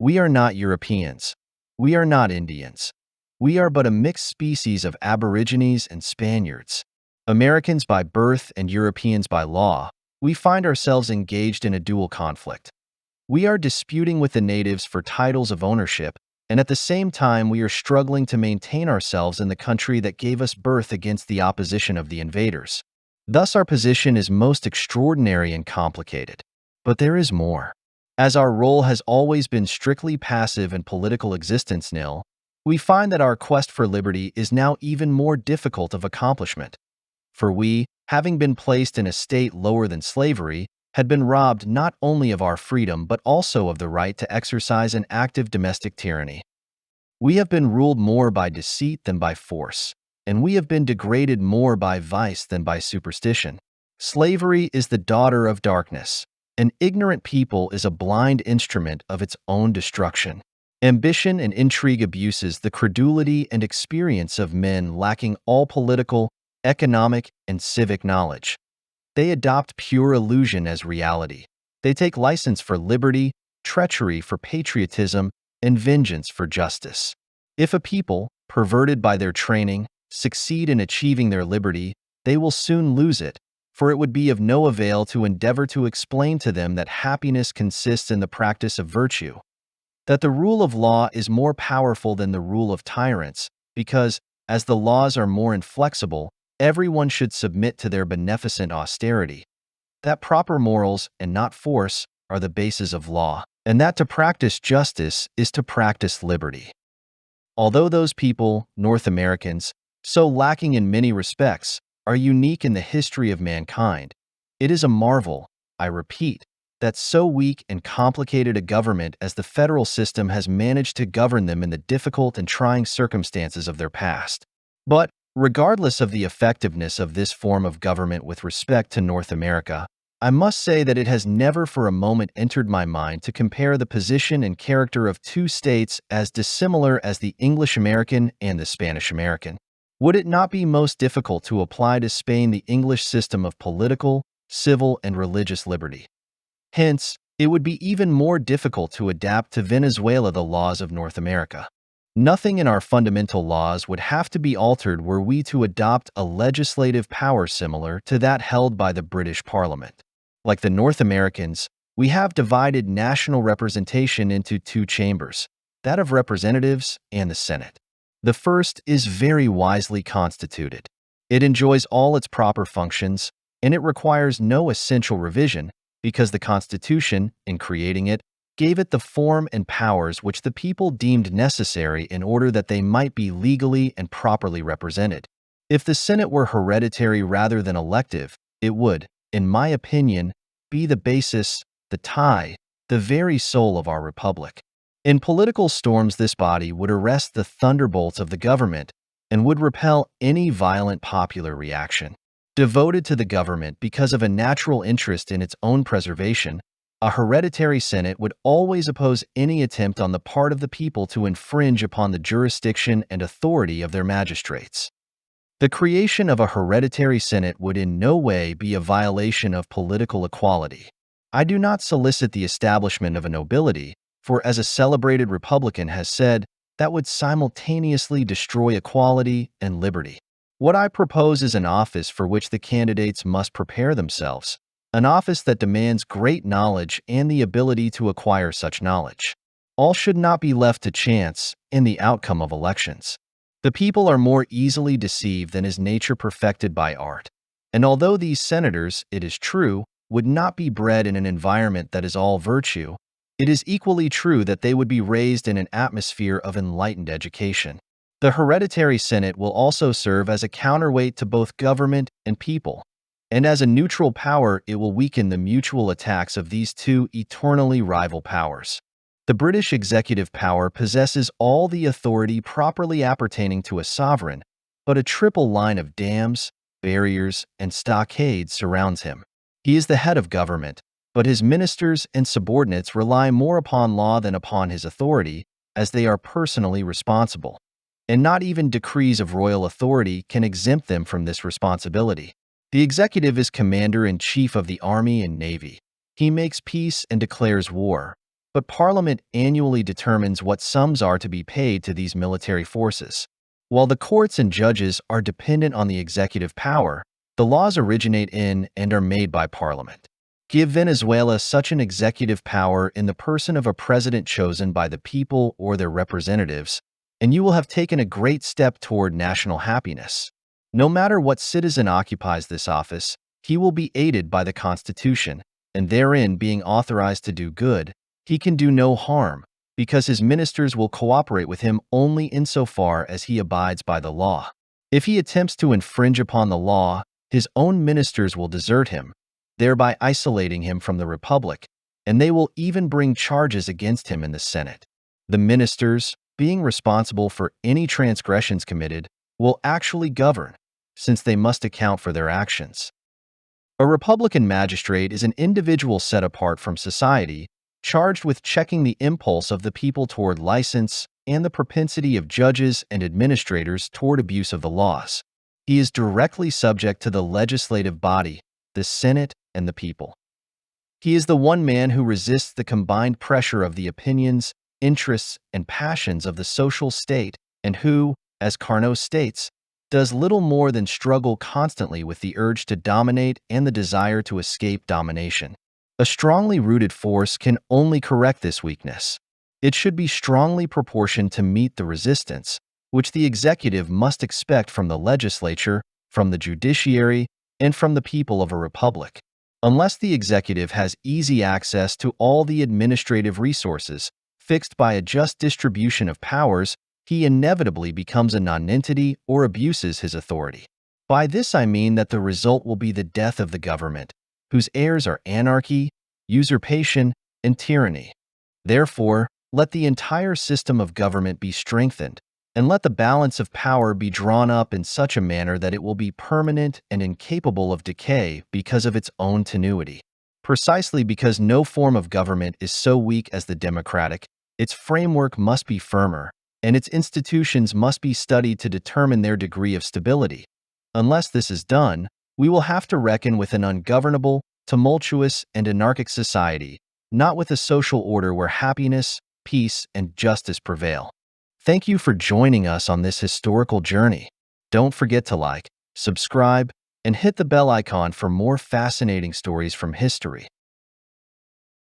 We are not Europeans. We are not Indians. We are but a mixed species of Aborigines and Spaniards. Americans by birth and Europeans by law, we find ourselves engaged in a dual conflict. We are disputing with the natives for titles of ownership, and at the same time we are struggling to maintain ourselves in the country that gave us birth against the opposition of the invaders. Thus our position is most extraordinary and complicated. But there is more. As our role has always been strictly passive and political existence nil, we find that our quest for liberty is now even more difficult of accomplishment. For we, having been placed in a state lower than slavery, had been robbed not only of our freedom but also of the right to exercise an active domestic tyranny. We have been ruled more by deceit than by force, and we have been degraded more by vice than by superstition. Slavery is the daughter of darkness. An ignorant people is a blind instrument of its own destruction. Ambition and intrigue abuses the credulity and experience of men lacking all political, economic, and civic knowledge. They adopt pure illusion as reality. They take license for liberty, treachery for patriotism, and vengeance for justice. If a people, perverted by their training, succeed in achieving their liberty, they will soon lose it, for it would be of no avail to endeavor to explain to them that happiness consists in the practice of virtue, that the rule of law is more powerful than the rule of tyrants, because, as the laws are more inflexible, everyone should submit to their beneficent austerity, that proper morals and not force are the basis of law, and that to practice justice is to practice liberty. Although those people, North Americans, so lacking in many respects, are unique in the history of mankind, it is a marvel, I repeat, that so weak and complicated a government as the federal system has managed to govern them in the difficult and trying circumstances of their past. But, regardless of the effectiveness of this form of government with respect to North America, I must say that it has never for a moment entered my mind to compare the position and character of two states as dissimilar as the English-American and the Spanish-American. Would it not be most difficult to apply to Spain the English system of political, civil, and religious liberty? Hence, it would be even more difficult to adapt to Venezuela the laws of North America. Nothing in our fundamental laws would have to be altered were we to adopt a legislative power similar to that held by the British Parliament. Like the North Americans, we have divided national representation into two chambers, that of representatives and the Senate. The first is very wisely constituted. It enjoys all its proper functions, and it requires no essential revision because the Constitution, in creating it, gave it the form and powers which the people deemed necessary in order that they might be legally and properly represented. If the Senate were hereditary rather than elective, it would, in my opinion, be the basis, the tie, the very soul of our republic. In political storms, this body would arrest the thunderbolts of the government and would repel any violent popular reaction. Devoted to the government because of a natural interest in its own preservation, a hereditary Senate would always oppose any attempt on the part of the people to infringe upon the jurisdiction and authority of their magistrates. The creation of a hereditary Senate would in no way be a violation of political equality. I do not solicit the establishment of a nobility, for as a celebrated Republican has said, that would simultaneously destroy equality and liberty. What I propose is an office for which the candidates must prepare themselves, an office that demands great knowledge and the ability to acquire such knowledge. All should not be left to chance in the outcome of elections. The people are more easily deceived than is nature perfected by art. And although these senators, it is true, would not be bred in an environment that is all virtue, it is equally true that they would be raised in an atmosphere of enlightened education. The hereditary Senate will also serve as a counterweight to both government and people, and as a neutral power it will weaken the mutual attacks of these two eternally rival powers. The British executive power possesses all the authority properly appertaining to a sovereign, but a triple line of dams, barriers, and stockades surrounds him. He is the head of government, but his ministers and subordinates rely more upon law than upon his authority, as they are personally responsible. And not even decrees of royal authority can exempt them from this responsibility. The executive is commander-in-chief of the army and navy. He makes peace and declares war. but Parliament annually determines what sums are to be paid to these military forces. While the courts and judges are dependent on the executive power, the laws originate in and are made by Parliament. Give Venezuela such an executive power in the person of a president chosen by the people or their representatives, and you will have taken a great step toward national happiness. No matter what citizen occupies this office, he will be aided by the Constitution, and therein being authorized to do good, he can do no harm, because his ministers will cooperate with him only insofar as he abides by the law. If he attempts to infringe upon the law, his own ministers will desert him, thereby isolating him from the Republic, and they will even bring charges against him in the Senate. The ministers, being responsible for any transgressions committed, will actually govern, since they must account for their actions. A Republican magistrate is an individual set apart from society, charged with checking the impulse of the people toward license and the propensity of judges and administrators toward abuse of the laws. He is directly subject to the legislative body, the Senate, and the people. He is the one man who resists the combined pressure of the opinions, interests, and passions of the social state, and who, as Carnot states, does little more than struggle constantly with the urge to dominate and the desire to escape domination. A strongly rooted force can only correct this weakness. It should be strongly proportioned to meet the resistance, which the executive must expect from the legislature, from the judiciary, and from the people of a republic. Unless the executive has easy access to all the administrative resources fixed by a just distribution of powers, he inevitably becomes a nonentity or abuses his authority. By this I mean that the result will be the death of the government, whose heirs are anarchy, usurpation, and tyranny. Therefore, let the entire system of government be strengthened, and let the balance of power be drawn up in such a manner that it will be permanent and incapable of decay because of its own tenuity. Precisely because no form of government is so weak as the democratic, its framework must be firmer, and its institutions must be studied to determine their degree of stability. Unless this is done, we will have to reckon with an ungovernable, tumultuous, and anarchic society, not with a social order where happiness, peace, and justice prevail. Thank you for joining us on this historical journey. Don't forget to like, subscribe, and hit the bell icon for more fascinating stories from history.